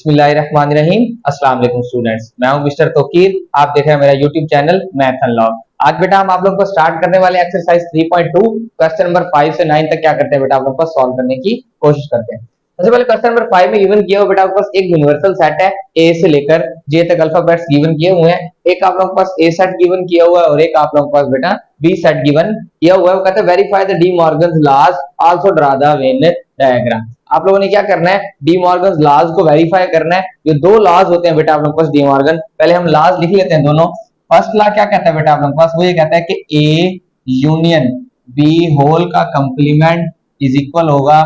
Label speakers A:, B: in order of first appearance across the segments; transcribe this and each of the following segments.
A: बिस्मिल्लाहिर्रहमानिर्रहीम। अस्सलाम वालेकुम स्टूडेंट्स, मैं हूं मिस्टर तौकीर। आप देख रहे हैं मेरा यूट्यूब चैनल मैथ अनलॉक। आज बेटा हम आप लोगों को स्टार्ट करने वाले एक्सरसाइज 3.2 क्वेश्चन नंबर 5 से 9 तक क्या करते हैं बेटा, आप लोगों को सॉल्व करने की कोशिश करते हैं। सबसे पहले क्वेश्चन नंबर 5 में गिवन किया हुआ बेटा आपके पास एक यूनिवर्सल सेट है, ए से लेकर जे तक अल्फाबेट्स गिवन किए हुए हैं। एक आप लोगों के पास ए सेट गिवन किया हुआ है और एक आप लोगों के पास बेटा बी सेट गिवन किया हुआ है। वो कहते हैं verify the De Morgan's laws also draw the Venn diagram. आप लोगों ने क्या करना है, डी मॉर्गन्स लॉज को वेरीफाई करना है। ये दो लॉज होते हैं बेटा आप लोगों के पास डी मॉर्गन। पहले हम लॉज लिख लेते हैं दोनों। फर्स्ट लॉ क्या कहता है बेटा आप लोगों के पास, वो ये कहता है कि ए यूनियन बी होल का कंप्लीमेंट इज इक्वल होगा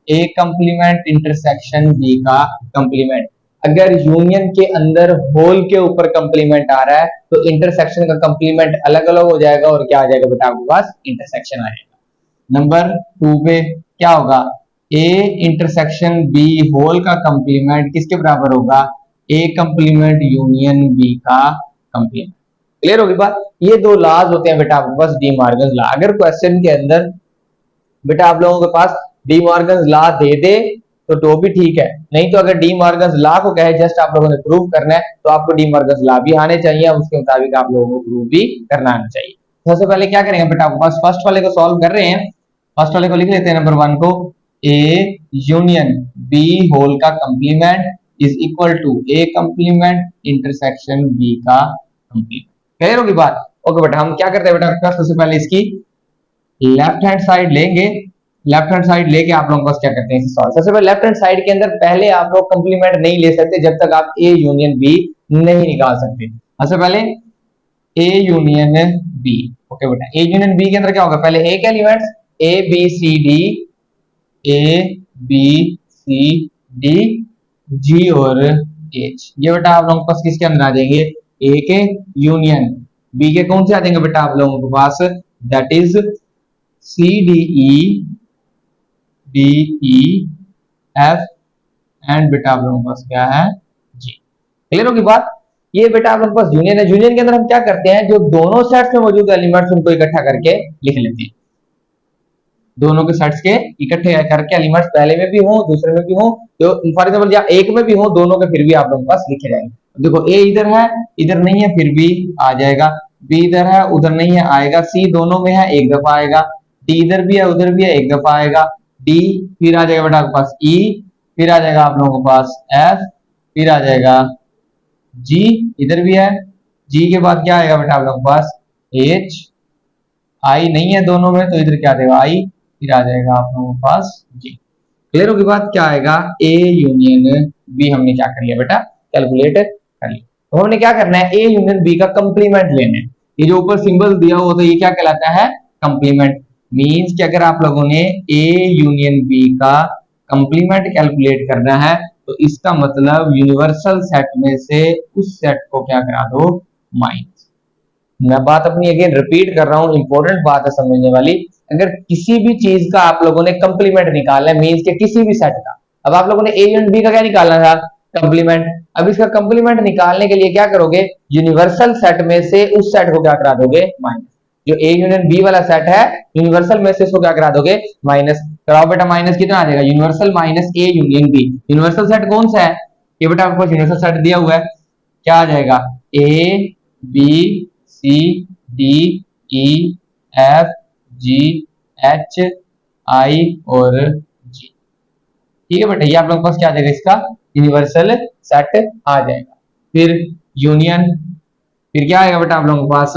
A: ए कंप्लीमेंट इंटरसेक्शन बी का कंप्लीमेंट। अगर यूनियन के अंदर होल के ऊपर कंप्लीमेंट आ रहा है तो इंटरसेक्शन का कंप्लीमेंट अलग अलग हो जाएगा और क्या आ जाएगा बेटा आपके पास, इंटरसेक्शन आएगा। नंबर 2 पे क्या होगा, ए इंटरसेक्शन बी होल का कंप्लीमेंट किसके बराबर होगा, ए कंप्लीमेंट यूनियन बी का कंप्लीमेंट। क्लियर होगी बात। ये दो लॉज होते हैं बेटा आपके पास डी मॉर्गन्स लॉ। अगर क्वेश्चन के अंदर बेटा आप लोगों के पास डी मॉर्गन्स लॉ दे दे तो भी ठीक है, नहीं तो अगर डी मॉर्गन्स लॉ को कहे जस्ट आप लोगों ने प्रूव करना है तो आपको डी मॉर्गन्स लॉ भी आने चाहिए, उसके मुताबिक आप लोगों को प्रूव भी करना आना चाहिए। सबसे पहले क्या करेंगे बेटा आपके पास, फर्स्ट वाले को सॉल्व कर रहे हैं। फर्स्ट वाले को लिख लेते हैं नंबर 1 को, ए यूनियन बी होल का complement is equal to A complement intersection B का कंप्लीमेंट। क्लियर होगी बात। ओके बेटा, हम क्या करते हैं बेटा, सबसे पहले इसकी लेफ्ट हैंड साइड लेंगे। लेफ्ट हैंड साइड लेके आप लोगों को क्या करते हैं, सॉल्व। सबसे पहले लेफ्ट हैंड साइड के अंदर पहले आप लोग कंप्लीमेंट नहीं ले सकते जब तक आप ए यूनियन बी नहीं निकाल सकते। सबसे पहले ए यूनियन बी। ओके बेटा, ए यूनियन बी के अंदर क्या होगा, पहले ए के elements A B C D, A B C D G और एच। ये बेटा आप लोगों के पास किसके अंदर आ जाएंगे, ए के यूनियन बी के कौन से आ जाएंगे बेटा आप लोगों के पास, that is C D E D E F and बेटा आप लोगों के पास क्या है, जी। क्लियर होगी बात। ये बेटा आप लोगों के पास यूनियन है। यूनियन के अंदर हम क्या करते हैं, जो दोनों सेट्स में मौजूद एलिमेंट्स उनको इकट्ठा करके लिख लेते हैं। दोनों के सेट्स के इकट्ठे करके एलिमेंट्स पहले में भी हो दूसरे में भी हो, तो फॉर एग्जांपल या एक में भी हो, दोनों के फिर भी आप लोगों के पास लिखे जाएंगे। देखो ए इधर है इधर नहीं है फिर भी आ जाएगा, बी इधर है उधर नहीं है आएगा, सी दोनों में है एक दफा आएगा, डी इधर भी है उधर भी है एक दफा आएगा, डी फिर आ जाएगा बेटा आपके पास ई, फिर आ जाएगा आप लोगों के पास एफ, फिर आ जाएगा जी इधर भी है, जी के बाद क्या आएगा बेटा आप लोगों के पास एच, आई नहीं है दोनों में तो इधर क्या देगा आई, फिर आ जाएगा आप लोगों के पास जी। क्लियर होगी बात। क्या आएगा, ए यूनियन बी हमने क्या कर लिया बेटा, कैलकुलेट कर लिया। तो हमने क्या करना है, ए यूनियन बी का कंप्लीमेंट लेना है। ये जो ऊपर सिंबल दिया हुआ तो ये क्या कहलाता है, कंप्लीमेंट। मींस कि अगर आप लोगों ने ए यूनियन बी का कंप्लीमेंट कैलकुलेट करना है तो इसका मतलब यूनिवर्सल सेट में से उस सेट को क्या करा दो, माइनस। मैं बात अपनी अगेन रिपीट कर रहा हूं, इंपॉर्टेंट बात है समझने वाली। अगर किसी भी चीज का आप लोगों ने कंप्लीमेंट निकालना है, मींस के किसी भी सेट का, अब आप लोगों ने ए यूनियन बी का क्या निकालना था, कंप्लीमेंट। अब इसका कंप्लीमेंट निकालने के लिए क्या करोगे, यूनिवर्सल सेट में से उस सेट को क्या करा दोगे, माइनस। जो ए यूनियन बी वाला सेट है यूनिवर्सल में से इसको क्या करा दोगे, माइनस। कराओ बेटा, माइनस कितना आ जाएगा, universal minus A union B. Universal set कौन सा है, ये बेटा आपको यूनिवर्सल सेट दिया हुआ है, क्या आ जाएगा, A B C D E F G H I और जी। ठीक है बेटा, ये आप लोगों के पास क्या आ जाएगा, इसका यूनिवर्सल सेट आ जाएगा। फिर यूनियन, फिर क्या आएगा बेटा आप लोगों के पास,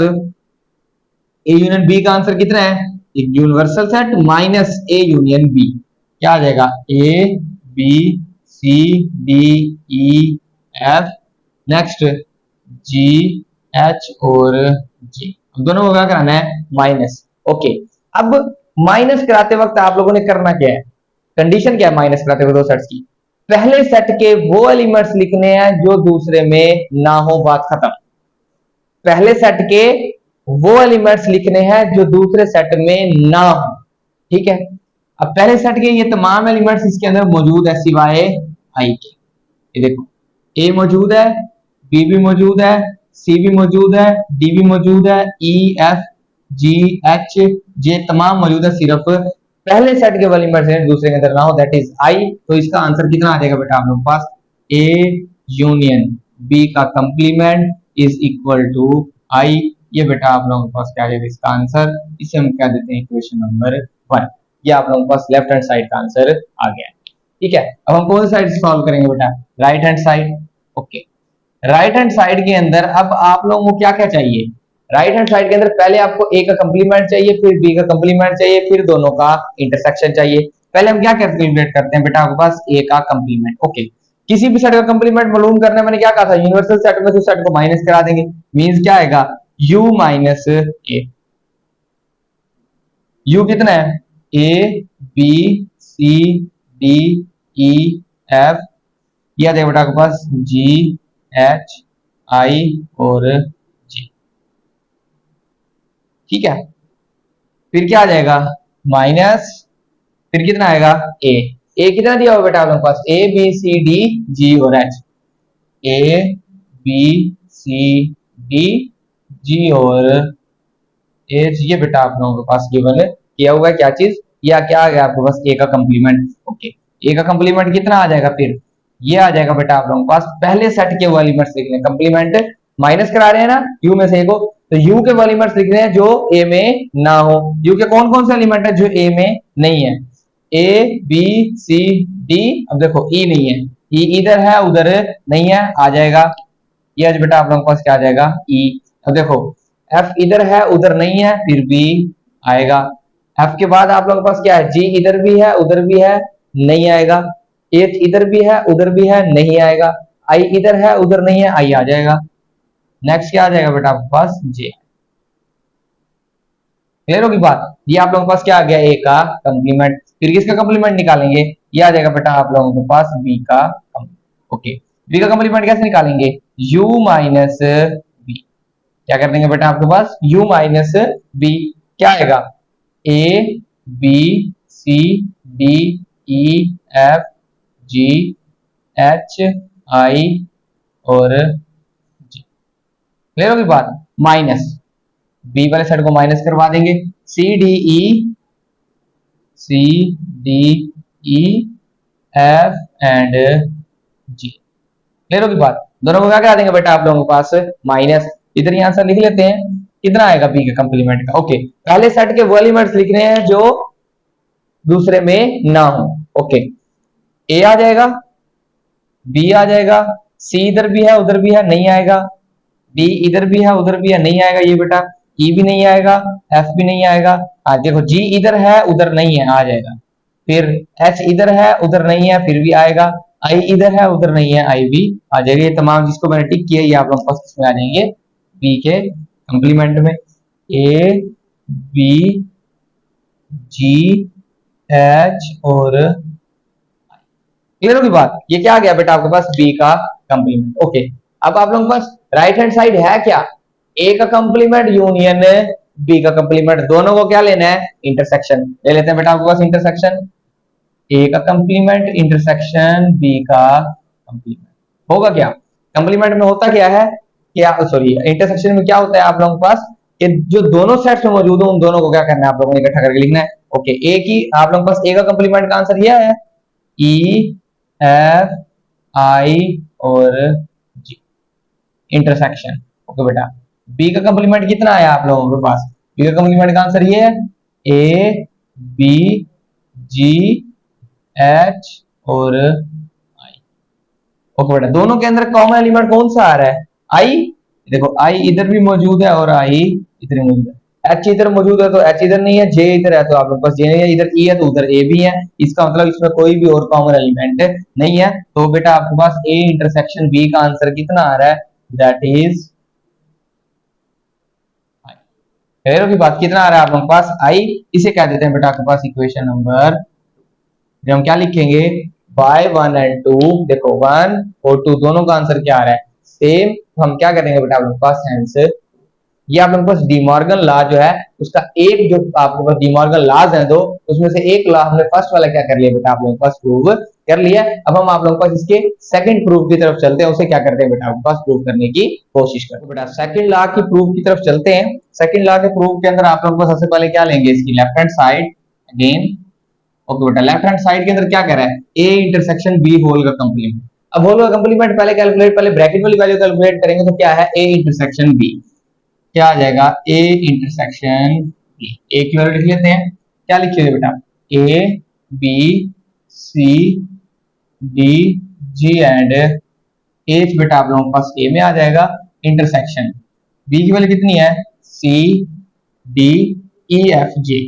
A: ए यूनियन बी का आंसर कितना है, एक universal set minus A union B, क्या आ जाएगा, A B C D E F next G H और जी। दोनों को क्या कराना है, माइनस। ओके, अब माइनस कराते वक्त आप लोगों ने करना क्या है, कंडीशन क्या है माइनस कराते वक्त दो सेट्स की, पहले सेट के वो एलिमेंट्स लिखने हैं जो दूसरे में ना हो, बात खत्म। पहले सेट के वो एलिमेंट्स लिखने हैं जो दूसरे सेट में ना हो, ठीक है। अब पहले सेट के ये तमाम एलिमेंट्स इसके अंदर मौजूद है सिवाय आई के। ये देखो, ए मौजूद है, बी भी मौजूद है, सी भी मौजूद है, डी भी मौजूद है, ई एफ जी एच जे तमाम मौजूद है, सिर्फ पहले सेट के एलिमेंट्स हैं दूसरे के अंदर ना हो, दैट इज आई। तो इसका आंसर कितना आ जाएगा बेटा आप लोगों के पास, ए यूनियन बी का कंप्लीमेंट इज इक्वल टू आई। ये बेटा आप लोगों के पास क्या आ जाएगा इसका आंसर, इसे हम क्या देते हैं इक्वेशन नंबर 1। ये आप लोगों के पास लेफ्ट हैंड साइड का आंसर आ गया। ठीक है, अब हम कौन सी साइड से सॉल्व करेंगे बेटा, right hand side. Okay, right hand side के अंदर अब आप लोगों को क्या क्या चाहिए, राइट हैंड साइड के अंदर पहले आपको ए का कंप्लीमेंट चाहिए, फिर बी का कंप्लीमेंट चाहिए, फिर दोनों का इंटरसेक्शन चाहिए। पहले हम क्या कैलकुलेट करते हैं बेटा, आपके पास ए का कंप्लीमेंट। ओके, किसी भी सेट का कंप्लीमेंट मालूम करना है, मैंने क्या कहा था, यूनिवर्सल सेट में से सेट को माइनस करा देंगे, मींस क्या आएगा u माइनस ए। u कितना है, A B C D E F, यह देखो बेटा आपके पास जी एच आई और जी। ठीक है, फिर क्या आ जाएगा माइनस, फिर कितना आएगा ए कितना दिया हुआ बेटा आप लोगों के पास, ए बी सी डी जी और H, A B C D G और एच। ये बेटा आप लोगों के पास गिवन किया हुआ है क्या चीज, या क्या आ गया आपके पास ए का कंप्लीमेंट। ओके, ए का कंप्लीमेंट कितना आ जाएगा, फिर ये आ जाएगा बेटा आप लोगों के पास पहले सेट के वो एलिमेंट्स लिखने, कंप्लीमेंट माइनस करा रहे हैं ना यू में से ए को, तो यू के वो एलिमेंट्स लिख रहे हैं जो ए में ना हो। यू के कौन कौन से एलिमेंट है जो ए में नहीं है, ए बी सी डी। अब देखो ई नहीं है, ई इधर है उधर नहीं है, आ जाएगा ये आज बेटा आप लोगों के पास क्या आ जाएगा ई। अब देखो एफ इधर है उधर नहीं है, फिर बी आएगा। एफ के बाद आप लोगों के पास क्या है, जी इधर भी है उधर भी है नहीं आएगा, एच इधर भी है उधर भी है नहीं आएगा, आई इधर है उधर नहीं है, आई आ जाएगा। नेक्स्ट क्या आ जाएगा बेटा आपके पास जे। क्लियर होगी बात, ये आप लोगों के पास क्या आ गया ए का कंप्लीमेंट। फिर किसका कंप्लीमेंट निकालेंगे, ये आ जाएगा बेटा आप लोगों के पास बी का। ओके, बी का कंप्लीमेंट कैसे निकालेंगे, u माइनस बी। क्या कर देंगे बेटा आपके पास u माइनस बी, क्या आएगा A B C D E F G H I और जी। क्लियर होगी बात, माइनस बी वाले साइड को माइनस करवा देंगे, C D E F and G. Clear होगी बात, दोनों को क्या करा देंगे बेटा आप लोगों के पास माइनस। इधर यहाँ आंसर लिख लेते हैं, कितना आएगा बी के कंप्लीमेंट का। ओके, पहले सेट के वो एलिमेंट्स लिख रहे हैं जो दूसरे में ना हो। ओके, ए आ जाएगा, बी आ जाएगा, सी इधर भी है उधर भी है नहीं आएगा, डी इधर भी है उधर भी है नहीं आएगा, ये बेटा ई भी नहीं आएगा, एफ भी नहीं आएगा। देखो जी इधर है उधर नहीं है आ जाएगा, फिर एच इधर है उधर नहीं है फिर भी आएगा, आई इधर है उधर नहीं है आई भी आ जाएगा। ये तमाम जिसको मैंने टिक किया ये आप लोग पास किसमें आ जाएंगे, बी के कंप्लीमेंट में। ए बी जी एच और क्लियर होगी बात, ये क्या आ गया बेटा आपके पास बी का कंप्लीमेंट। ओके, अब आप लोगों के पास राइट हैंड साइड है क्या, ए का कंप्लीमेंट यूनियन बी का कंप्लीमेंट, दोनों को क्या लेना है इंटरसेक्शन ले लेते हैं बेटा आपके पास इंटरसेक्शन, ए का कंप्लीमेंट इंटरसेक्शन बी का कंप्लीमेंट होगा क्या। कंप्लीमेंट में होता क्या है, क्या सॉरी इंटरसेक्शन में क्या होता है आप लोगों के पास कि जो दोनों सेट्स में मौजूद हो उन दोनों को क्या करना है आप लोगों ने इकट्ठा करके लिखना है। ओके, ए की आप लोगों के पास ए का कंप्लीमेंट का आंसर यह है ई एफ आई और जी इंटरसेक्शन। ओके बेटा, बी का कंप्लीमेंट कितना आया आप लोगों के पास, बी का कंप्लीमेंट का आंसर ये है ए बी जी एच और आई। ओके बेटा, दोनों के अंदर कॉमन एलिमेंट कौन सा आ रहा है आई, देखो आई इधर भी मौजूद है और आई इधर मौजूद है, एच इधर मौजूद है तो एच इधर नहीं है, जे इधर है तो आप लोग पास जे नहीं है, इधर ई है तो उधर ए भी है, इसका मतलब इसमें कोई भी और कॉमन एलिमेंट नहीं है। तो बेटा आपके पास ए इंटरसेक्शन बी का आंसर कितना आ रहा है, दैट इज क्लियर की बात, कितना आ रहा है आप लोगों के पास आई। इसे क्या देते हैं बेटा आपके पास इक्वेशन नंबर, हम क्या लिखेंगे बाय 1 एंड 2, देखो 1 और 2 दोनों का आंसर क्या आ रहा है सेम, तो हम क्या करेंगे बेटा आप लोगों के पास आंसर, ये आप लोगों के पास डिमॉर्गन लॉ जो है उसका एक जो आपके पास डिमॉर्गन लॉज है दो, उसमें से एक लॉ हमने फर्स्ट वाला क्या कर लिया बेटा आप लोगों के पास प्रूव कर लिया। अब हम आप लोगों के पास इसके सेकंड प्रूफ की तरफ चलते हैं, उसे क्या करते हैं बेटा आपके पास प्रूव करने की कोशिश करते हैं। बेटा सेकंड लॉ की प्रूफ की तरफ चलते हैं। सेकंड लॉ के प्रूफ के अंदर आप लोगों को सबसे पहले क्या लेंगे, इसकी left hand side again. Okay बेटा, लेफ्ट हैंड साइड के अंदर क्या कर रहा है ए इंटरसेक्शन बी होल का कंप्लीमेंट। अब होल का कंप्लीमेंट पहले कैलकुलेट, पहले ब्रैकेट वाली वैल्यू कैलकुलेट करेंगे तो क्या है, ए इंटरसेक्शन बी, क्या आ जाएगा, ए इंटरसेक्शन बी। ए की वैल्यू लिख लेते हैं, क्या लिखिए बेटा, A B C D G and H, बेटा आप लोगों के पास ए में आ जाएगा इंटरसेक्शन बी की वैल्यू कितनी है, C D E F J,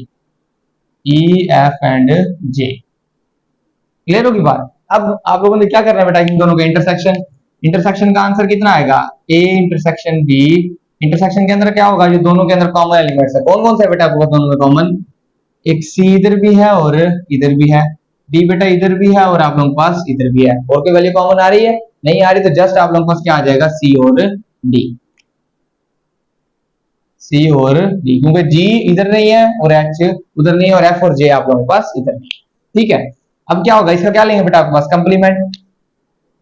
A: E F and J. Clear होगी बात। अब आप लोगों ने क्या करना है बेटा, इन दोनों का इंटरसेक्शन, इंटरसेक्शन का आंसर कितना आएगा, ए इंटरसेक्शन बी। इंटरसेक्शन के अंदर क्या होगा, जो दोनों के अंदर कॉमन एलिमेंट्स है, कौन कौन सा है बेटा आपको दोनों में कॉमन, एक सी इधर भी है और इधर भी है, डी बेटा इधर भी है और आप लोगों के पास इधर भी है, और कोई वैल्यू कॉमन आ रही है, नहीं आ रही, तो जस्ट आप लोगों के पास क्या आ जाएगा, सी और डी, सी और डी, क्योंकि जी इधर नहीं है और एच उधर नहीं है और एफ और जे आप लोगों के पास इधर नहीं, ठीक है। अब क्या होगा, इसका क्या लेंगे बेटा आपके पास, complement,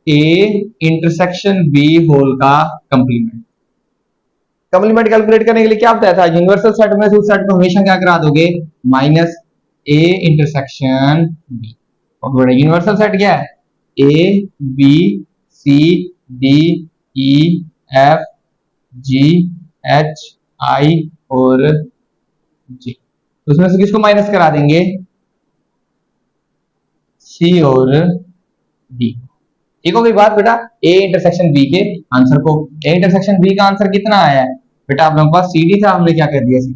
A: A intersection B whole का कंप्लीमेंट। कंप्लीमेंट कैलकुलेट करने के लिए क्या बताया था, यूनिवर्सल सेट में से उस सेट को हमेशा क्या करा दोगे, माइनस ए इंटरसेक्शन बी। और बड़ा यूनिवर्सल सेट क्या है, A B C D E F G H I और जी, तो उसमें से किसको माइनस करा देंगे, सी और डी। ठीक हो गई बात बेटा, ए इंटरसेक्शन बी के आंसर को। ए इंटरसेक्शन बी का आंसर कितना आया है बेटा, आप लोगों के पास सी डी था, हमने क्या कर दिया सी।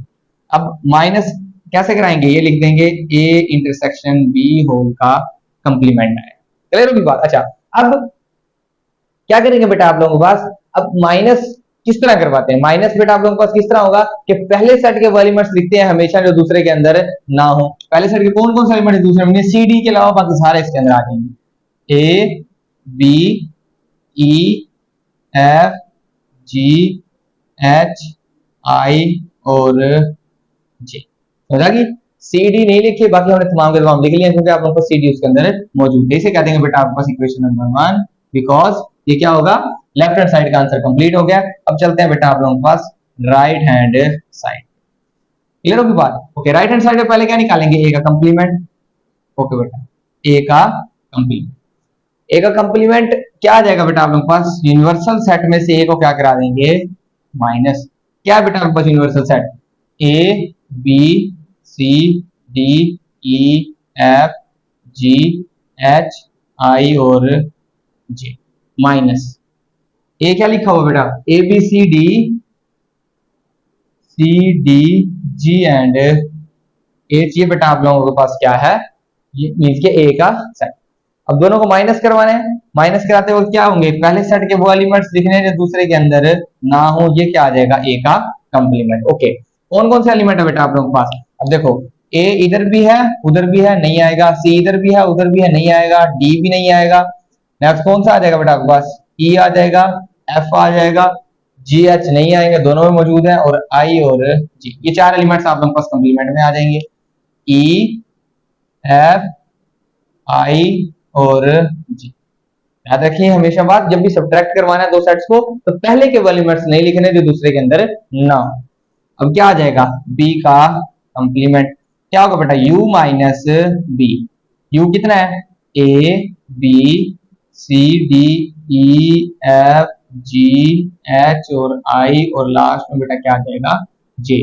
A: अब माइनस कैसे कराएंगे, ये लिख देंगे ए इंटरसेक्शन बी होल का कंप्लीमेंट आया। क्लियर होगी बात। अच्छा अब क्या करेंगे बेटा आप लोगों के पास, अब माइनस किस तरह करवाते हैं, माइनस बेटा आप लोगों के पास किस तरह होगा कि पहले सेट के एलिमेंट्स लिखते हैं हमेशा जो दूसरे के अंदर ना हो। पहले सेट के कौन कौन से एलिमेंट दूसरे में, सी डी के अलावा बाकी सारे इसके अंदर आ जाएंगे, A B E F G H I और जे। समझा कि सी डी नहीं लिखी, बाकी हमने तमाम के तमाम लिख लिए क्योंकि आप लोगों को सी डी उसके अंदर मौजूद है। इसे कहते हैं बेटा आपके पास इक्वेशन नंबर 1, बिकॉज ये क्या होगा, लेफ्ट हैंड साइड का आंसर कंप्लीट हो गया। अब चलते हैं बेटा आप लोगों के पास राइट हैंड साइड। क्लियर होगी बात। ओके, राइट हैंड साइड में पहले क्या निकालेंगे, ए का कंप्लीमेंट। ओके बेटा, ए का कंप्लीमेंट, ए का कंप्लीमेंट क्या आ जाएगा बेटा आप लोगों के पास, यूनिवर्सल सेट में से ए को क्या करा देंगे, माइनस। क्या बेटा आपके पास universal set, A B C D E F G H I और जे, माइनस ए क्या लिखा हुआ बेटा, A B C D G and H, ये बेटा आप लोगों के पास क्या है, ये मीन्स के ए का सेट। अब दोनों को माइनस करवाने हैं, माइनस कराते वक्त क्या होंगे, पहले सेट के वो एलिमेंट्स दिखने जो दूसरे के अंदर ना हो, ये क्या आ जाएगा, ए का कंप्लीमेंट। ओके, कौन कौन से एलिमेंट है बेटा आप लोगों के पास, अब देखो ए इधर भी है उधर भी है, नहीं आएगा, सी इधर भी है उधर भी है, नहीं आएगा, डी भी नहीं आएगा, नेक्स्ट कौन सा आ जाएगा बेटा आपके पास, ई आ जाएगा, एफ आ जाएगा, जी एच नहीं आएंगे, दोनों में मौजूद है, और आई और जी, ये चार एलिमेंट्स आप लोगों के पास कंप्लीमेंट में आ जाएंगे, ई एफ आई और जी। याद रखिए हमेशा बात, जब भी सब्ट्रैक्ट करवाना है दो सेट्स को तो पहले के एलिमेंट्स नहीं लिखने जो दूसरे के अंदर ना हो। अब क्या आ जाएगा, बी का कंप्लीमेंट क्या होगा बेटा, u माइनस बी। u कितना है, A B C D E F G H और आई, और लास्ट में बेटा क्या आ जाएगा, जे,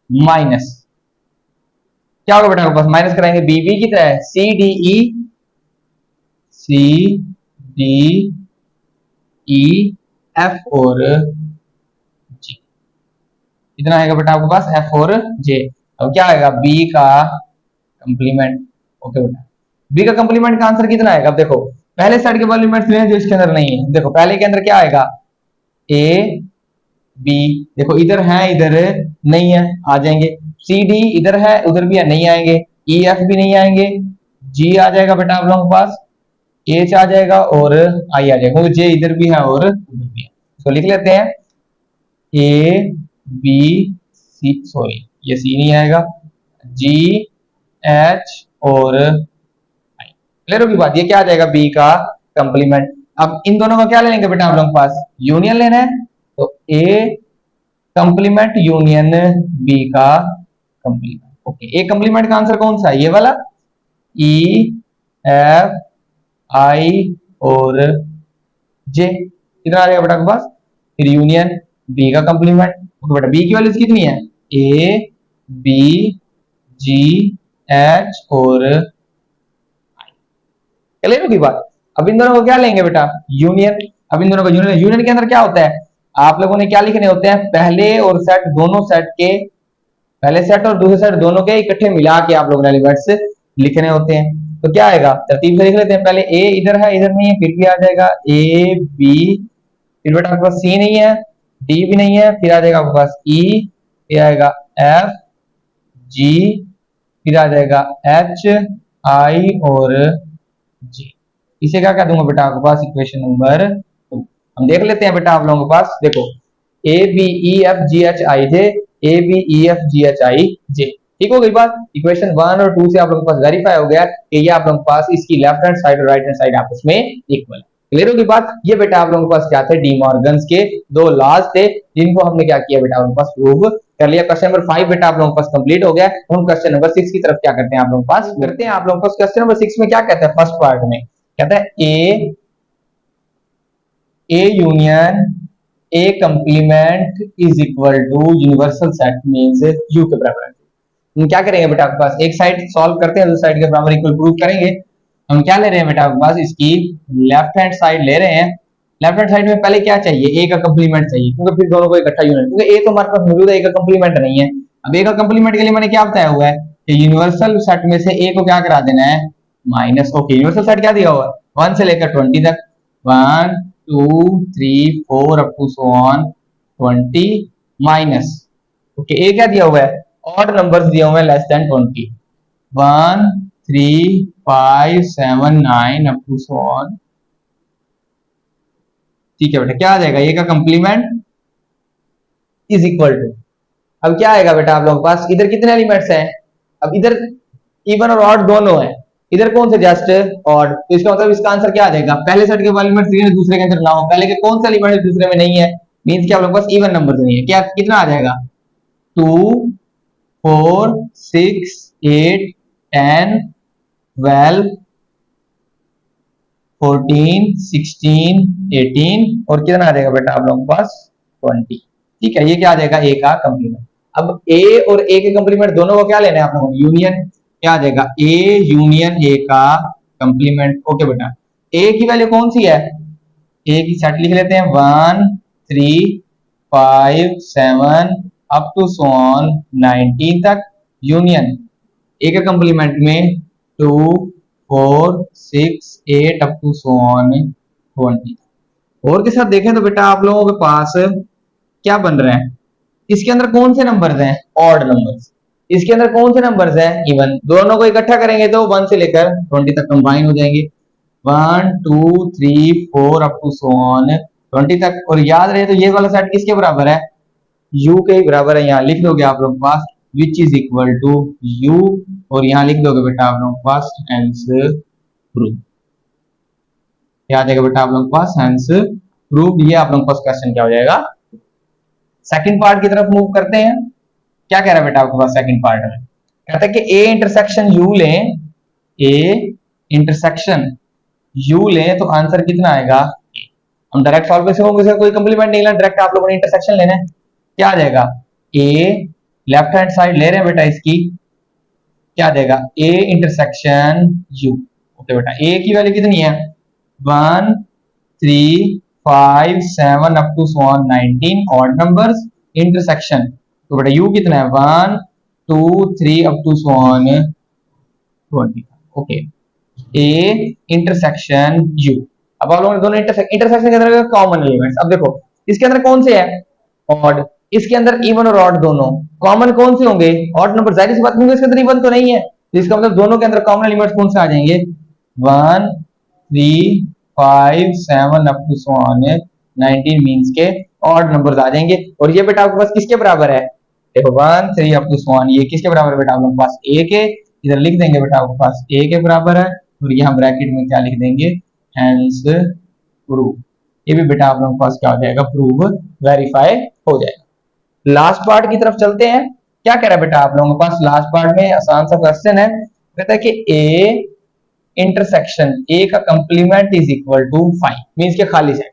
A: माइनस क्या होगा बेटा आपके पास, माइनस कराएंगे, बी बी कितना है, सी डी ई एफ और जी, कितना आएगा बेटा आपके पास, एफ और जे। अब क्या आएगा, बी का कंप्लीमेंट। ओके बेटा, बी का कंप्लीमेंट का आंसर कितना आएगा, अब देखो पहले सेट के एलिमेंट्स लेने जो इसके अंदर नहीं है, देखो पहले के अंदर क्या आएगा, ए बी, देखो इधर है इधर नहीं है, आ जाएंगे, सी डी इधर है उधर भी है, नहीं आएंगे, ई एफ भी नहीं आएंगे, जी आ जाएगा बेटा आप लोगों के पास, एच आ जाएगा और आई आ जाएगा, जे इधर भी है और उधर भी है। तो लिख लेते हैं ए बी सी, सॉरी ये सी नहीं आएगा, जी एच और आई। क्लियर होगी बात, ये क्या आ जाएगा, बी का कंप्लीमेंट। अब इन दोनों का क्या ले लेंगे बेटा आप लोगों के पास, यूनियन लेना है, तो ए कंप्लीमेंट यूनियन बी का कंप्लीमेंट। ओके, ए कंप्लीमेंट का आंसर कौन सा है, ये वाला, ई एफ आई और जे कितना आ जाएगा बेटा आपके पास, फिर यूनियन बी का कंप्लीमेंट। ओके बेटा, बी की वैल्यूज कितनी है, ए बी जी एच और क्लियर होगी बात। अब इन दोनों को क्या लेंगे बेटा, यूनियन। अब इन दोनों को यूनियन, यूनियन के अंदर क्या होता है, आप लोगों ने क्या लिखने होते हैं, पहले और सेट दोनों सेट के, पहले सेट और दूसरे सेट दोनों के इकट्ठे मिला के आप लोगों ने एलिमेंट्स लिखने होते हैं। तो क्या आएगा, तरतीब से लिख लेते हैं, पहले ए इधर है इधर नहीं है, फिर भी आ जाएगा ए बी, फिर बेटा आपके पास सी नहीं है, डी भी नहीं है, फिर आ जाएगा आपके पास ई, फिर आएगा एफ जी, फिर आ जाएगा एच आई और जी। इसे क्या कह दूंगा बेटा आपके पास, इक्वेशन नंबर 2। हम देख लेते हैं बेटा आप लोगों के पास, देखो A B E F G H I J, A B E F G H I J, ठीक हो गई बात। इक्वेशन 1 और 2 से आप लोगों के पास वेरीफाई हो गया कि ये आप लोगों के पास इसकी लेफ्ट हैंड साइड और राइट हैंड साइड आपस में इक्वल है। क्लियर होगी बात। ये बेटा आप लोगों के पास क्या थे, डी मॉर्गन्स के दो लॉज थे, जिनको हमने क्या किया बेटा उनके पास प्रूव कर लिया। क्वेश्चन नंबर 5 बेटा आप लोगों के पास कंप्लीट हो गया। हम क्वेश्चन नंबर 6 की तरफ क्या करते हैं आप लोगों के पास करते हैं। आप लोगों के पास क्वेश्चन नंबर 6 में क्या कहता है, फर्स्ट पार्ट में कहता है A union A complement is equal to universal set means U के बराबर। हम क्या करेंगे बेटा आपके पास, एक साइड सॉल्व करते हैं, दूसरी साइड के बराबर इक्वल प्रूव करेंगे। हम क्या ले रहे हैं बेटा आपके पास, इसकी लेफ्ट हैंड साइड ले रहे हैं। लेफ्ट हैंड साइड में पहले क्या चाहिए, ए का कंप्लीमेंट चाहिए, क्योंकि फिर दोनों को इकट्ठा यूनियन, क्योंकि ए तो हमारे पास मौजूद है, ए का कंप्लीमेंट नहीं है। अब ए का कंप्लीमेंट के लिए मैंने क्या बताया हुआ है कि यूनिवर्सल सेट में से ए को क्या करा देना है, माइनस। ओके, यूनिवर्सल सेट क्या दिया हुआ है, 1 से लेकर 20 तक, 1 2 3 4 up to so on 20 minus. Okay, A क्या दिया हुआ है, ऑड नंबर्स दिए हुए हैं less than 20, 1 3 5 7 9 up to so on. ठीक है बेटा, क्या आ जाएगा, ए का कंप्लीमेंट इज इक्वल टू, अब क्या आएगा बेटा आप लोगों के पास, इधर कितने एलिमेंट्स हैं, अब इधर इवन और ऑड दोनों है, इधर कौन से जस्ट ऑड, तो इसका मतलब इसका आंसर क्या आ जाएगा, पहले सेट के एलिमेंट दूसरे के अंदर ना हो, पहले के कौन सा एलिमेंट दूसरे में नहीं है, मींस कि आप लोगों के पास इवन नंबर नहीं है। क्या कितना आ जाएगा, 2 4 6 8 10 12 14 16 18 और कितना आ जाएगा बेटा आप लोगों के पास 20। ठीक है, ये क्या आ जाएगा, ए का कंप्लीमेंट। अब ए और ए के कंप्लीमेंट दोनों को क्या लेना है आप लोगों को, यूनियन। क्या आ जाएगा, ए यूनियन ए का कंप्लीमेंट। ओके बेटा, ए की वैल्यू कौन सी है, ए की सेट लिख लेते हैं 1 3 5 7 अप टू सो ऑन 19 तक, यूनियन ए के कंप्लीमेंट में 2 4 6 8 अप टू सो ऑन 20। और के साथ देखें तो बेटा आप लोगों के पास क्या बन रहे हैं, इसके अंदर कौन से नंबर्स हैं, ऑड नंबर्स, इसके अंदर कौन से नंबर्स हैं, इवन। दोनों को इकट्ठा करेंगे तो 1 से लेकर 20 तक कंबाइन हो जाएंगे, 1 2 3 4 अप टू सो ऑन 20 तक। और याद रहे तो ये वाला सेट किसके बराबर है, u के बराबर है। यहाँ लिख दोगे आप लोग पास which is equal to u, और यहाँ लिख दोगे बेटा आप लोग पास हेंस प्रूव। क्या आ जाएगा बेटा आप लोग पास हेंस प्रूव। ये आप लोग पास क्वेश्चन क्या हो जाएगा। सेकंड पार्ट की तरफ मूव करते हैं। क्या कह रहा है बेटा आपके पास सेकंड पार्ट में, कहता है कि ए इंटरसेक्शन यू लें, ए इंटरसेक्शन यू लें तो आंसर कितना आएगा। हम डायरेक्ट सॉल्व कैसे होंगे, कोई कंप्लीमेंट नहीं लेना, डायरेक्ट आप लोगों ने इंटरसेक्शन लेना है। क्या आ जाएगा, ए लेफ्ट हैंड साइड ले रहे हैं बेटा इसकी, क्या आ जाएगा, ए इंटरसेक्शन यू। ओके बेटा, ए की वैल्यू कितनी है, 1 3 5 7 up to so on 19 odd numbers intersection, तो बेटा यू कितना है 1 2 3 up to so on 20। Okay, A intersection U. अब आप लोगों ने दोनों इंटरसेक्शन के अंदर कॉमन एलिमेंट्स, अब देखो इसके अंदर कौन से है, ऑड, इसके अंदर इवन और ऑड दोनों, कॉमन कौन से होंगे, ऑड नंबर। जाहिर सी बात है इसके अंदर इवन तो नहीं है, तो इसका मतलब दोनों के अंदर कॉमन एलिमेंट्स कौन से आ जाएंगे, 1 3 5 7 up to so on 19 means के ऑड नंबर्स आ जाएंगे। और ये बेटा आपके पास किसके बराबर है, देखो 1 3 अप टू सो ऑन, ये किसके बराबर है बेटा आप लोगों के पास, ए के। इधर लिख देंगे बेटा आपके पास ए के बराबर है, और यहाँ ब्रैकेट में क्या लिख देंगे, हेंस प्रूव। ये भी बेटा आप लोगों के पास क्या हो जाएगा, प्रूव वेरीफाई हो जाएगा। लास्ट पार्ट की तरफ चलते हैं। क्या कह रहा है बेटा आप लोगों के पास लास्ट पार्ट में, आसान सा क्वेश्चन है, कहता है कि ए इंटरसेक्शन ए का complement is equal to 5 means के खाली सेट।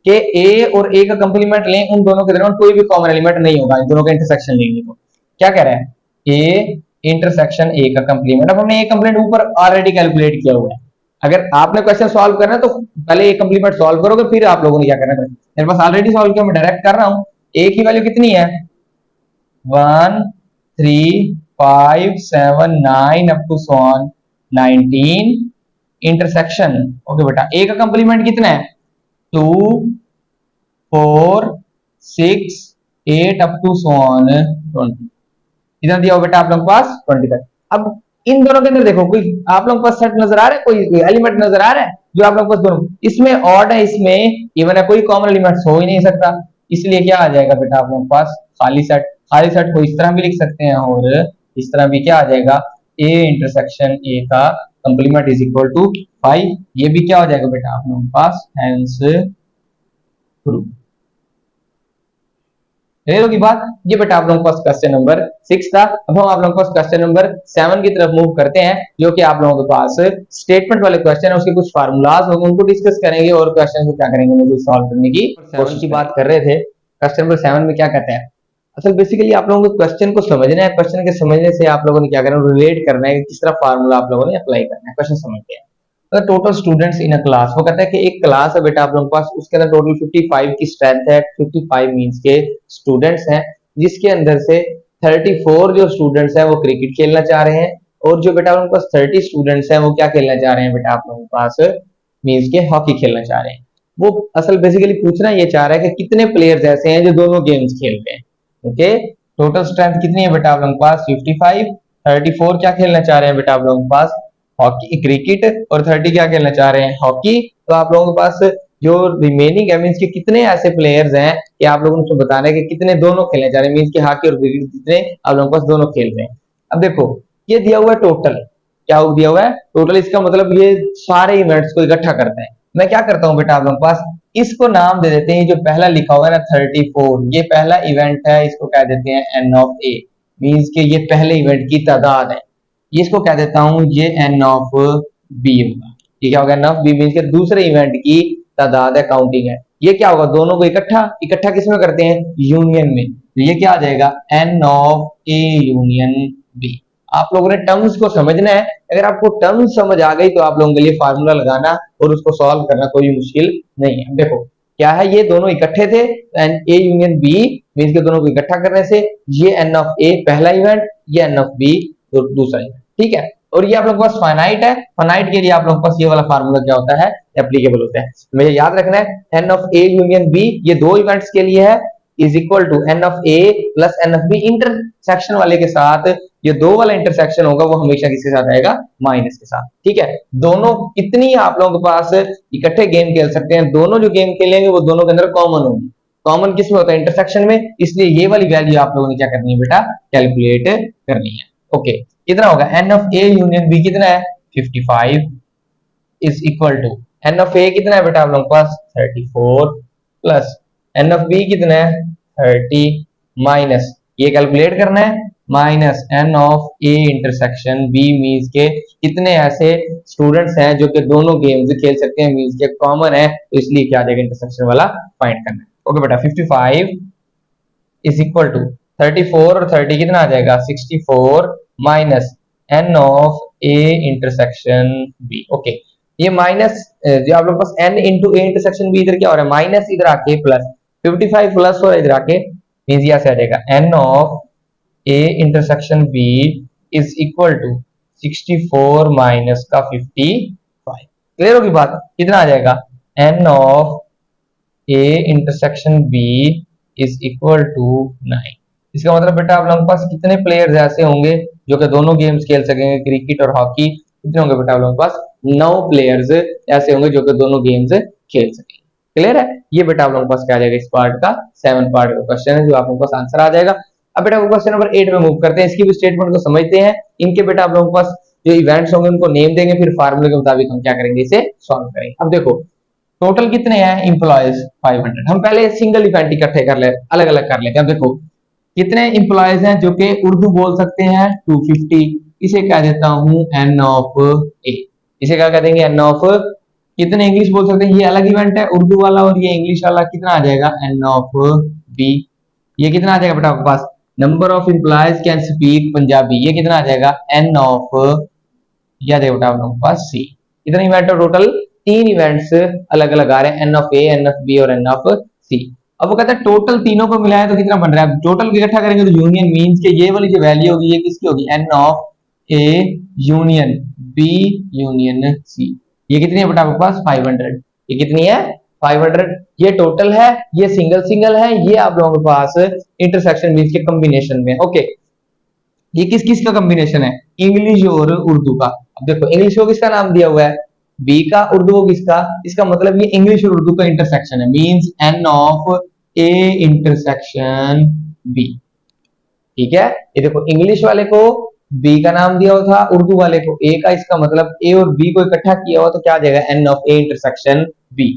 A: कि ए और ए का कंप्लीमेंट लें, उन दोनों के दरमियान कोई भी कॉमन एलिमेंट नहीं होगा, इन दोनों का इंटरसेक्शन लेंगे तो क्या कह रहा है, ए इंटरसेक्शन ए का कंप्लीमेंट। अब हमने ए कंप्लीमेंट ऊपर ऑलरेडी कैलकुलेट किया हुआ है। अगर आपने क्वेश्चन सॉल्व करना है तो पहले ए कंप्लीमेंट सॉल्व करोगे, फिर आप लोगों ने क्या करना है, मेरे पास ऑलरेडी सॉल्व किया, मैं डायरेक्ट कर रहा हूं। ए की वैल्यू कितनी है, 1 3 5 7 9 अप टू 19 इंटरसेक्शन। ओके बेटा, ए का कंप्लीमेंट कितना है, 2 4 6 8 अप टू 20। इधर दिया हो बेटा आप लोगों के पास 20 तक। अब इन दोनों के अंदर देखो, कोई आप लोगों के पास सेट नजर आ रहा है, कोई एलिमेंट नजर आ रहा है जो आप लोगों के पास दोनों, इसमें ऑड है, इसमें इवन है, कोई कॉमन एलिमेंट हो ही नहीं सकता, इसलिए क्या आ जाएगा बेटा आप लोगों के पास खाली सेट। खाली सेट को इस तरह भी लिख सकते हैं और इस तरह भी क्या आ जाएगा, ए इंटरसेक्शन ए का कंप्लीमेंट इज इक्वल टू 5। ये भी क्या हो जाएगा बेटा आप लोगों के पास हेंस प्रूफ। क्लियर होगी बात। ये बेटा आप लोगों के पास क्वेश्चन नंबर 6 था। अब हम आप लोगों के पास क्वेश्चन नंबर 7 की तरफ मूव करते हैं, जो कि आप लोगों के पास स्टेटमेंट वाले क्वेश्चन है, उसके कुछ फार्मूलाज होंगे, उनको डिस्कस करेंगे और क्वेश्चन को क्या करेंगे, मुझे सॉल्व करने की कोशिश की बात कर रहे थे। क्वेश्चन नंबर 7 में क्या कहते हैं, असल बेसिकली आप लोगों को क्वेश्चन को समझना है, क्वेश्चन के समझने से आप लोगों ने क्या करना है, रिलेट करना है कि किस तरह फार्मूला आप लोगों ने अप्लाई करना है। क्वेश्चन समझते हैं। Total students in a class, वो कहता है कि एक क्लास है बेटा आप लोगों के पास, उसके अंदर टोटल 55 की स्ट्रेंथ है, 55 मींस के स्टूडेंट्स हैं, जिसके अंदर से 34 जो स्टूडेंट्स हैं वो क्रिकेट खेलना चाह रहे हैं, और जो बेटा उनके पास 30 स्टूडेंट्स हैं वो क्या खेलना चाह रहे हैं बेटा आप लोगों के पास मींस के हॉकी खेलना चाह रहे हैं। वो असल बेसिकली पूछना ये चाह रहा है कि कितने प्लेयर्स ऐसे हैं जो दोनों गेम्स खेलते हैं। ओके, टोटल स्ट्रेंथ कितनी है बेटा आप लोगों के पास 55, 34 क्या खेलना चाह रहे हैं बेटा आप लोगों के पास हॉकी क्रिकेट, और 30 क्या खेलना चाह रहे हैं हॉकी। तो आप लोगों के पास जो रिमेनिंग है मींस के कितने ऐसे प्लेयर्स हैं कि आप लोगों को बताना है कि कितने दोनों खेलने जा रहे हैं, मींस के हॉकी और क्रिकेट कितने आप लोगों के पास दोनों खेल रहे हैं। अब देखो ये दिया हुआ है टोटल, क्या दिया हुआ है टोटल, इसका मतलब ये सारे इवेंट्स को इकट्ठा करता है। मैं क्या करता हूँ बेटा आप लोगों के पास, इसको नाम दे देते हैं, जो पहला लिखा हुआ है ना 34, ये पहला इवेंट है, इसको कह देते हैं एन ऑफ ए, मींस के ये पहले इवेंट की तादाद है। इसको कह देता हूं ये एन ऑफ बी होगा। ये क्या होगा, एन ऑफ बी मींस के दूसरे इवेंट की तादाद है, काउंटिंग है। ये क्या होगा, दोनों को इकट्ठा इकट्ठा किसमें करते हैं, यूनियन में। तो ये क्या आ जाएगा, n of A union B. आप लोगों ने टर्म्स को समझना है, अगर आपको टर्म्स समझ आ गई तो आप लोगों के लिए फार्मूला लगाना और उसको सॉल्व करना कोई मुश्किल नहीं है। देखो क्या है, ये दोनों इकट्ठे थे, n A union B means के दोनों को इकट्ठा करने से ये एन ऑफ ए पहला इवेंट, ये एन ऑफ बी दूसरा इवेंट, ठीक है। और ये आप लोगों के पास फाइनाइट है, फाइनाइट के लिए आप लोगों के पास ये वाला फार्मूला क्या होता है, एप्लीकेबल होता है। मुझे याद रखना है, n of A union B ये दो इवेंट्स के लिए है, is equal to n of A plus n of B, intersection वाले के साथ ये दो वाला इंटरसेक्शन होगा वो हमेशा किसके साथ आएगा, माइनस के साथ, ठीक है। दोनों कितनी आप लोगों के पास इकट्ठे गेम खेल सकते हैं, दोनों जो गेम खेलेंगे वो दोनों के अंदर कॉमन होगी। कॉमन किसमें होता है, इंटरसेक्शन में, इसलिए ये वाली वैल्यू आप लोगों ने क्या करनी है बेटा, कैलकुलेट करनी है। ओके, कितना होगा, n of A union B कितना है 55 is equal to n of A कितना है बेटा आप लोगों के पास 34 प्लस एन ऑफ बी कितना है 30 माइनस ये कैलकुलेट करना है minus n of A intersection B, means के कितने ऐसे स्टूडेंट्स हैं जो कि दोनों गेम्स खेल सकते हैं, मींस के कॉमन है, तो इसलिए क्या आ जाएगा, इंटरसेक्शन वाला फाइंड करना है। ओके बेटा, 55 इज इक्वल टू 34 और 30 कितना आ जाएगा 64 minus n of A intersection B. Okay, ये माइनस जो आप लोग पास n into A intersection B, इधर क्या हो रहा है माइनस, इधर आके प्लस 55 प्लस हो रहा है इधर आके, मींस यहां से आ जाएगा n of A intersection B is equal to 64 minus का 55। क्लियर होगी बात, कितना आ जाएगा n of A intersection B is equal to 9। इसका मतलब बेटा आप लोगों के पास कितने प्लेयर्स ऐसे होंगे जो कि दोनों गेम्स खेल सकेंगे, क्रिकेट और हॉकी, कितने होंगे बेटा आप लोगों के पास 9 प्लेयर्स ऐसे होंगे जो कि दोनों गेम्स खेल सकेंगे। क्लियर है, ये बेटा आप लोगों के पास क्या आ जाएगा, इस पार्ट का 7 पार्ट का क्वेश्चन है जो आप लोगों के पास आंसर आ जाएगा। अब बेटा क्वेश्चन नंबर 8 में मूव करते हैं, इसकी भी स्टेटमेंट को समझते हैं। इनके बेटा आप लोगों के पास जो इवेंट्स होंगे उनको नेम देंगे, फिर फार्मूले के मुताबिक हम क्या करेंगे, इसे सॉल्व करेंगे। अब देखो टोटल कितने हैं एम्प्लॉयज 500, हम पहले सिंगल इवेंट इकट्ठे कर ले, अलग अलग कर लेते हैं। अब देखो कितने एम्प्लॉयज हैं जो कि उर्दू बोल सकते हैं 250, इसे कह देता हूं एन ऑफ ए, इसे क्या कह देंगे एन ऑफ कितने इंग्लिश बोल सकते हैं, ये अलग इवेंट है उर्दू वाला, और ये इंग्लिश वाला। कितना आ जाएगा एन ऑफ बी, ये कितना आ जाएगा बेटा आपके पास, number of employees can speak Punjabi, ये कितना आ जाएगा एन ऑफ, ये आ जाएगा बेटा आप लोगों के पास सी। कितने इवेंट है टोटल, तीन इवेंट्स अलग अलग आ रहे हैं, n of A, n of B और एन ऑफ सी। अब वो कहता है टोटल तीनों को मिलाया तो कितना बन रहा है, टोटल इकट्ठा करेंगे तो यूनियन मींस के ये वाली जो वैल्यू होगी ये किसकी होगी, n of A union B union C. ये कितनी है बेटा आपके पास 500, ये कितनी है 500। ये टोटल है, ये सिंगल सिंगल है, ये आप लोगों के पास इंटरसेक्शन मींस के कॉम्बिनेशन में। ओके, ये किस किस का कॉम्बिनेशन है, इंग्लिश और उर्दू का। अब देखो इंग्लिश को किसका नाम दिया हुआ है बी का, उर्दू को किसका, इसका मतलब ये इंग्लिश और उर्दू का इंटरसेक्शन है, means n of A intersection B. ठीक है, ये देखो इंग्लिश वाले को बी का नाम दिया हुआ था, उर्दू वाले को ए का, इसका मतलब ए और बी को इकट्ठा किया हुआ तो क्या आ जाएगा n of A intersection B.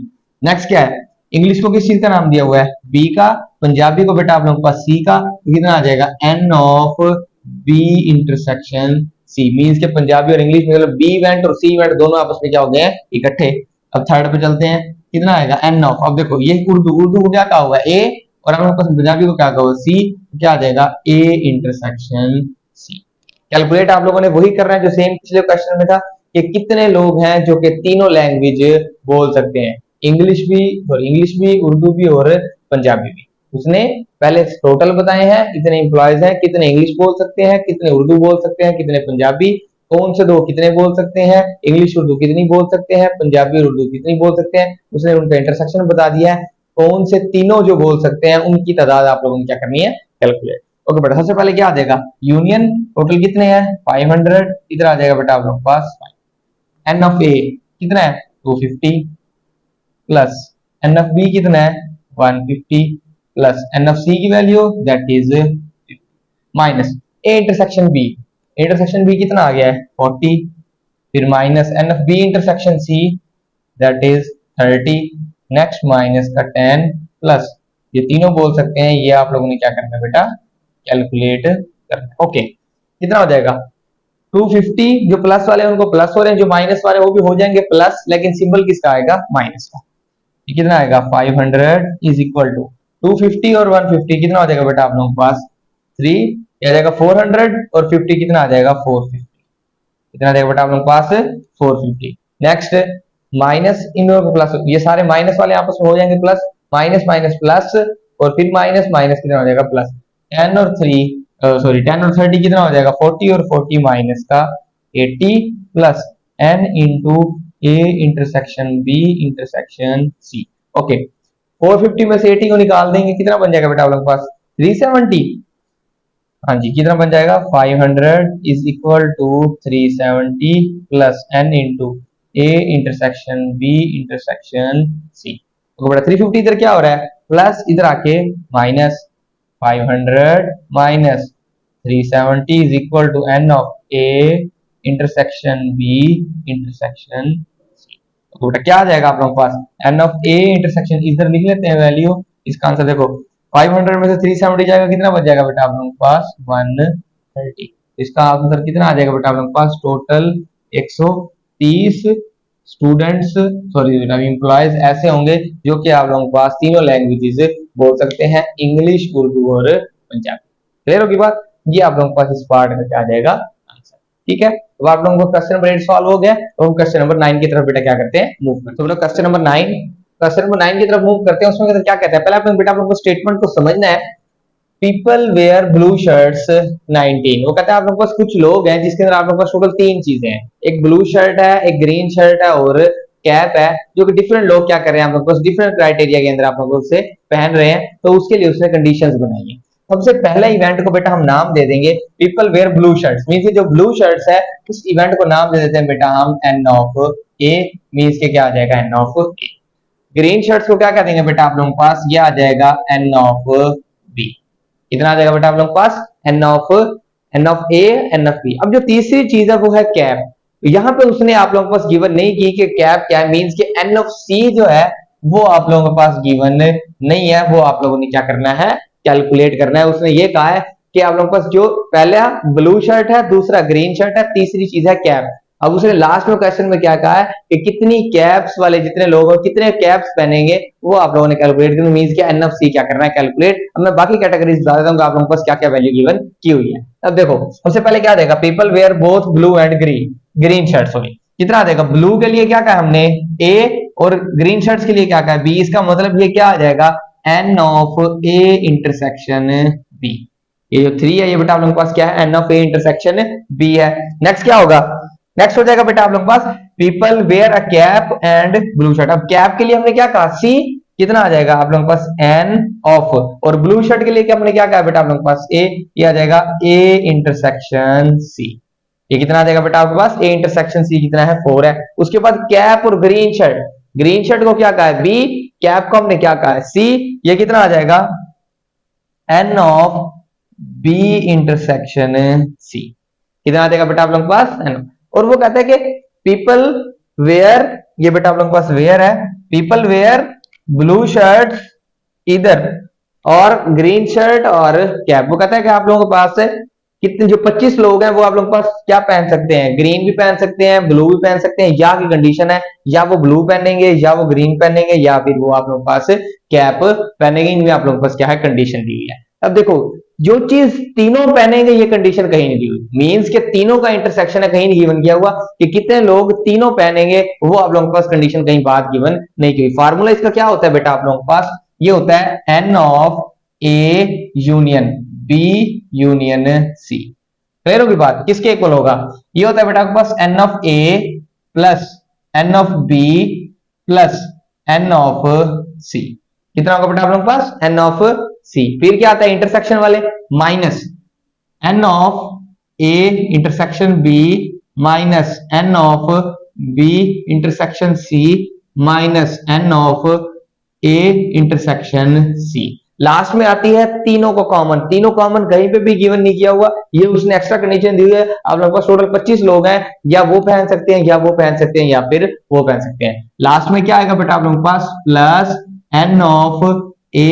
A: Next क्या है, इंग्लिश को किस चीज का नाम दिया हुआ है बी का, पंजाबी को बेटा आप लोगों के पास सी का, तो कितना आ जाएगा n of B intersection C. Means के पंजाबी और इंग्लिश में मतलब बी इवेंट और सी इवेंट दोनों आपस में क्या हो गए हैं इकट्ठे। अब थर्ड पे चलते हैं, कितना आएगा एन ऑफ, अब देखो ये उर्दू, उर्दू को क्या कहा हुआ है ए, और हम लोग पंजाबी को क्या कहा हुआ है सी, क्या आ जाएगा ए इंटरसेक्शन सी। कैलकुलेट आप लोगों ने वही करना है जो सेम पिछले क्वेश्चन में था कि कितने लोग हैं जो कि तीनों लैंग्वेज बोल सकते हैं, इंग्लिश भी उर्दू भी और पंजाबी भी। उसने पहले टोटल बताए हैं कितने एम्प्लॉयज हैं, कितने इंग्लिश बोल सकते हैं, कितने उर्दू बोल सकते हैं, कितने पंजाबी, कौन से दो कितने बोल सकते हैं, इंग्लिश उर्दू कितनी बोल सकते हैं, पंजाबी और उर्दू कितनी बोल सकते हैं, उसने उनका इंटरसेक्शन बता दिया है। कौन से तीनों जो बोल सकते हैं उनकी तादाद आप लोगों ने क्या करनी है कैलकुलेट। ओके बेटा, सबसे पहले क्या आ जाएगा यूनियन, टोटल कितने हैं 500, इधर आ जाएगा बेटा आप लोगों के पास एन ऑफ ए कितना है 250 प्लस एन ऑफ बी कितना है 150 प्लस एन ऑफ सी की value that is minus A intersection B, intersection B कितना आ गया है 40, फिर माइनस n of B intersection C that is 30, next minus का 10 प्लस ये तीनों बोल सकते हैं, ये आप लोगों ने क्या करना है बेटा कैलकुलेट करना। ओके, कितना हो जाएगा 250, जो प्लस वाले हैं उनको प्लस हो रहे हैं, जो माइनस वाले वो भी हो जाएंगे प्लस, लेकिन सिंबल किसका आएगा माइनस का। ये कितना आएगा 500 इज इक्वल टू 250 और 150 कितना हो जाएगा बेटा आप लोगों के पास 3, आ जाएगा 400 और 50 कितना आ जाएगा 450, कितना आ जाएगा बेटा आप लोगों के पास 450। नेक्स्ट माइनस इन दोनों को प्लस, ये सारे माइनस वाले आपस में हो जाएंगे प्लस, माइनस माइनस प्लस और फिर माइनस माइनस कितना हो जाएगा प्लस, 10 और 30 कितना हो जाएगा 40 और 40 माइनस का 80 plus n into A intersection B intersection C. Okay, 450 में से 80 को निकाल देंगे कितना बन जाएगा बेटा आप लोगों के पास 370। हाँ जी, कितना बन जाएगा 500 is equal to 370 plus n into A intersection B intersection C. तो बेटा 350 इधर क्या हो रहा है प्लस, इधर आके minus 500 minus 370 is equal to n of a intersection b intersection c। तो बेटा क्या आ जाएगा आप लोगों के पास n ऑफ a इंटरसेक्शन, इधर लिख लेते हैं वैल्यू, इसका आंसर देखो 500 में से 370 जाएगा कितना बच जाएगा बेटा आप लोगों के पास 130। इसका आंसर कितना आ जाएगा बेटा आप लोगों के पास टोटल 130 स्टूडेंट्स एम्प्लॉयज ऐसे होंगे जो कि आप लोगों के पास तीनों लैंग्वेजेस बोल सकते हैं, इंग्लिश उर्दू और पंजाबी। क्लियर होगी बात, ये आप लोगों के पास इस पार्ट में क्या आ जाएगा आंसर। ठीक है, तो आप लोगों को क्वेश्चन नंबर 8 सॉल्व हो गया, तो हम क्वेश्चन नंबर 9 की तरफ बेटा क्या करते हैं मूव करते हैं। तो क्वेश्चन नंबर 9 की तरफ मूव करते हैं। उसमें क्या कहते हैं, पहले आपने बेटा आप लोगों को स्टेटमेंट को समझना है। पीपल वेयर ब्लू शर्ट्स 19, वो कहते हैं आप लोगों के पास कुछ लोग हैं जिसके अंदर आप लोगों के पास टोटल 3 चीजें हैं, एक ब्लू शर्ट है, एक ग्रीन शर्ट है और कैप है, जो कि डिफरेंट लोग क्या कर रहे हैं आप लोगों के पास डिफरेंट क्राइटेरिया के अंदर आप लोगों से पहन रहे हैं, तो उसके लिए उसने कंडीशंस बनाई है। सबसे पहला इवेंट को बेटा हम नाम दे देंगे पीपल वेयर ब्लू शर्ट्स, मींस जो ब्लू शर्ट्स है उस इवेंट को नाम दे देते हैं बेटा हम एन ऑफ ए, मींस के क्या आ जाएगा n of A. Green shirts को क्या कह देंगे बेटा आप लोगों के पास, ये आ जाएगा एन ऑफ बी। कितना आ जाएगा बेटा आप लोगों के पास n of A n of B. अब जो तीसरी चीज है वो है कैप, यहाँ पे उसने आप लोगों के पास गिवन नहीं की कि कैप क्या है, मींस के एन ऑफ सी जो है वो आप लोगों के पास गिवन नहीं है, वो आप लोगों ने क्या करना है कैलकुलेट करना है। उसने ये कहा है कि आप लोगों के पास जो पहला ब्लू शर्ट है, दूसरा ग्रीन शर्ट है, तीसरी चीज है कैप, अब उसने लास्ट में क्वेश्चन में क्या कहा है कि कितनी कैप्स वाले जितने लोग और कितने कैप्स पहनेंगे वो आप लोगों ने कैलकुलेट करना, मींस क्या एन ऑफ सी क्या करना है कैलकुलेट। अब मैं बाकी कैटेगरीज बता देता हूँ आप लोगों के पास क्या क्या वैल्यू गिवन की हुई है। अब देखो सबसे पहले क्या देगा, people wear both blue and green, green shirts होगी, कितना देगा, ब्लू के लिए क्या कहा हमने ए और ग्रीन शर्ट्स के लिए क्या कहा बी, इसका मतलब ये क्या आ जाएगा n of A intersection B. ये जो 3 है ये बेटा आप लोगों के पास क्या है n of A intersection B है। नेक्स्ट क्या होगा, नेक्स्ट हो जाएगा बेटा आप लोगों के पास people wear a cap and blue shirt. अब कैप के लिए हमने क्या कहा सी, कितना आ जाएगा आप लोगों के पास एन ऑफ, और ब्लू शर्ट के लिए क्या हमने क्या कहा बेटा आप लोगों के पास ए, ये आ जाएगा ए इंटरसेक्शन सी। ये कितना आ जाएगा बेटा आपके पास ए इंटरसेक्शन सी कितना है 4 है। उसके बाद कैप और ग्रीन शर्ट, ग्रीन शर्ट को क्या कहा है बी, कैप को हमने क्या कहा है सी, ये कितना आ जाएगा n of B intersection C, कितना आ जाएगा बेटा आप लोगों के पास एन। और वो कहता है कि पीपल वेयर, ये बेटा आप लोगों के पास वेयर है, पीपल वेयर ब्लू शर्ट इधर और ग्रीन शर्ट और कैप। वो कहता है कि आप लोगों के पास कितने जो 25 लोग हैं वो आप लोगों के पास क्या पहन सकते हैं, ग्रीन भी पहन सकते हैं ब्लू भी पहन सकते हैं, या की कंडीशन है या वो ब्लू पहनेंगे या वो ग्रीन पहनेंगे या फिर वो आप लोगों के पास कैप पहनेंगे, इनमें आप लोगों के पास क्या है कंडीशन दी हुई है। अब देखो जो चीज तीनों पहनेंगे ये कंडीशन कहीं नहीं दी हुई, मींस के तीनों का इंटरसेक्शन है, कहीं नहीं गिवन किया हुआ कि कितने लोग तीनों पहनेंगे, वो आप लोगों के पास कंडीशन कहीं बात गिवन नहीं की हुई। फार्मूला इसका क्या होता है बेटा आप लोगों के पास, ये होता है n of A union B union C. Clear होगी बात, किसके इक्वल होगा, ये होता है बेटा आपके पास n of A plus n of B plus n of C, कितना होगा बेटा आप लोगों के पास एन ऑफ सी। फिर क्या आता है इंटरसेक्शन वाले minus n of A intersection B minus n of B intersection C minus n of A intersection C. Last में आती है तीनों को कॉमन, तीनों कॉमन कहीं पे भी गिवन नहीं किया हुआ, ये उसने एक्स्ट्रा कंडीशन दी हुई है। आप लोगों के पास टोटल 25 लोग हैं, या वो पहन सकते हैं या वो पहन सकते हैं या फिर वो पहन सकते हैं। लास्ट में क्या आएगा बेटा आप लोगों के पास plus n of A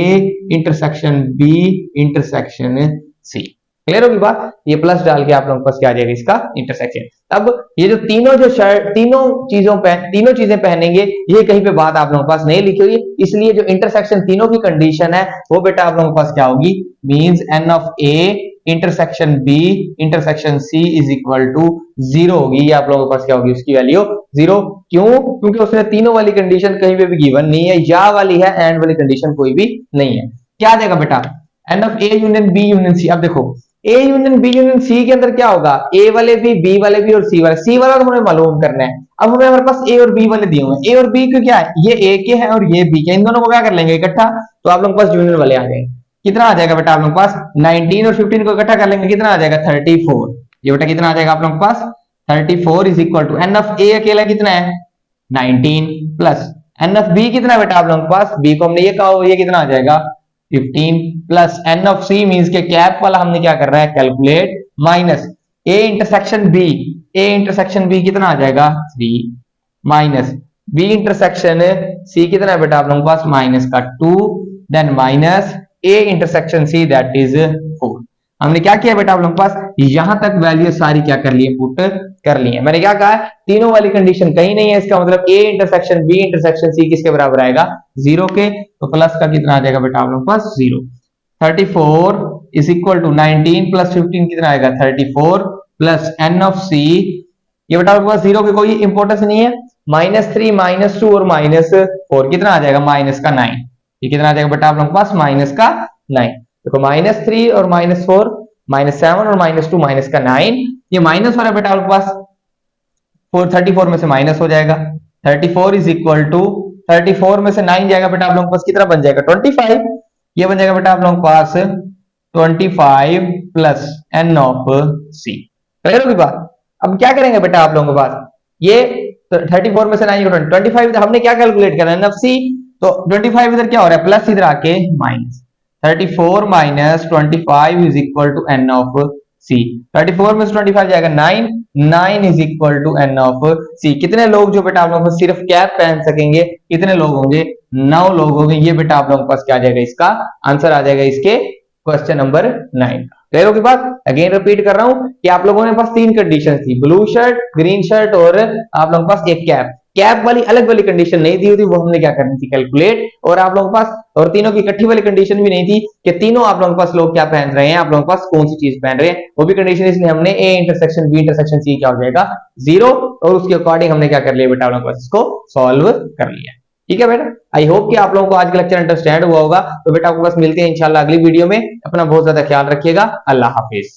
A: intersection B intersection C. Clear होगी बात, ये प्लस डाल के आप लोगों के पास क्या आ जाएगा इसका इंटरसेक्शन। अब ये जो तीनों जो शर्ट तीनों चीजें पहनेंगे ये कहीं पे बात आप लोगों के पास नहीं लिखी हुई, इसलिए जो इंटरसेक्शन तीनों की कंडीशन है वो बेटा आप लोगों के पास क्या होगी means n of A intersection B intersection C is equal to 0 होगी। ये आप लोगों के पास क्या होगी उसकी वैल्यू 0। क्यों, क्योंकि उसने तीनों वाली कंडीशन कहीं पे भी गिवन नहीं है, या वाली है एंड वाली कंडीशन कोई भी नहीं है। क्या आ जाएगा बेटा n of A union B union C. अब देखो A union B union C के अंदर क्या होगा ए वाले भी बी वाले भी और सी वाला तो हमें मालूम करना है। अब हमें हमारे पास ए और बी वाले दिए हुए हैं, ए और बी को क्या है ये ए के हैं और ये बी के, इन दोनों को क्या कर लेंगे इकट्ठा, तो आप लोगों के पास यूनियन वाले आ जाएंगे। कितना आ जाएगा बेटा आप लोगों के पास 19 और 15 को इकट्ठा कर लेंगे, कितना आ जाएगा 34। ये बेटा कितना आ जाएगा आप लोगों के पास 34 is equal to n of A अकेला कितना है 19 प्लस एन ऑफ बी कितना है बेटा आप लोगों के पास, बी को हमने ये कहा ये कितना आ जाएगा 15 plus n of C means के कैप वाला हमने क्या कर रहा है calculate minus A intersection B कितना आ जाएगा 3 माइनस बी इंटरसेक्शन सी कितना है बेटा आप लोगों के पास माइनस का 2 then minus A intersection C that is 4। हमने क्या किया बेटा आप लोगों के पास यहां तक वैल्यू सारी क्या कर ली है पुट कर ली है। मैंने क्या कहा है तीनों वाली कंडीशन कहीं नहीं है, इसका मतलब A intersection B intersection C किसके बराबर आएगा 0 के, तो प्लस का कितना आ जाएगा बेटा आप लोगों के पास 0। 34 इज इक्वल टू 19 प्लस 15 कितना आएगा 34 प्लस एन ऑफ सी, ये बेटा आपके पास 0 की कोई इंपॉर्टेंस नहीं है, -3 -2 और -4 कितना आ जाएगा माइनस का 9। ये कितना आ जाएगा बेटा आप लोगों के पास माइनस का 9। देखो -3 और -4 -7 और -2 माइनस का 9, ये माइनस हो रहा है बेटा आपके पास 34 में से माइनस हो जाएगा 34 इज इक्वल टू 34 में से 9 जाएगा बेटा आप लोगों के पास कितना बन जाएगा 25। ये बन जाएगा बेटा आप लोगों के पास 25 plus n of C. Clear होगी बात। अब क्या करेंगे बेटा आप लोगों के पास ये 34 में से 9 25 हमने क्या कैलकुलेट करना है एन ऑफ सी, तो 25 इधर क्या हो रहा है प्लस इधर आके minus 34 minus 25 is equal to n of C. 34 में से 25 जाएगा 9 is equal to n of C. कितने लोग जो बेटा आप लोगों को सिर्फ कैप पहन सकेंगे कितने लोग होंगे 9 लोग होंगे। ये बेटा आप लोगों के पास क्या आ जाएगा इसका आंसर आ जाएगा इसके क्वेश्चन नंबर 9 का। क्लियर होगी बात। अगेन रिपीट कर रहा हूं कि आप लोगों ने पास 3 कंडीशन थी, ब्लू शर्ट, ग्रीन शर्ट और आप लोगों के पास एक कैप। कैप वाली अलग वाली कंडीशन नहीं दी हुई थी, वो हमने क्या करनी थी कैलकुलेट। और आप लोगों के पास और तीनों की इकट्ठी वाली कंडीशन भी नहीं थी कि तीनों आप लोगों के पास लोग क्या पहन रहे हैं, आप लोगों के पास कौन सी चीज पहन रहे हैं, वो भी कंडीशन। इसलिए हमने A intersection B intersection C क्या हो जाएगा 0, और उसके अकॉर्डिंग हमने क्या कर लिया बेटा, आप लोगों के पास इसको सॉल्व कर लिया। ठीक है बेटा, आई होप कि आप लोगों को आज का लेक्चर अंडरस्टैंड हुआ होगा। तो बेटा आपके पास मिलते हैं इंशाल्लाह अगली वीडियो में। अपना बहुत ज्यादा ख्याल रखिएगा। अल्लाह हाफिज।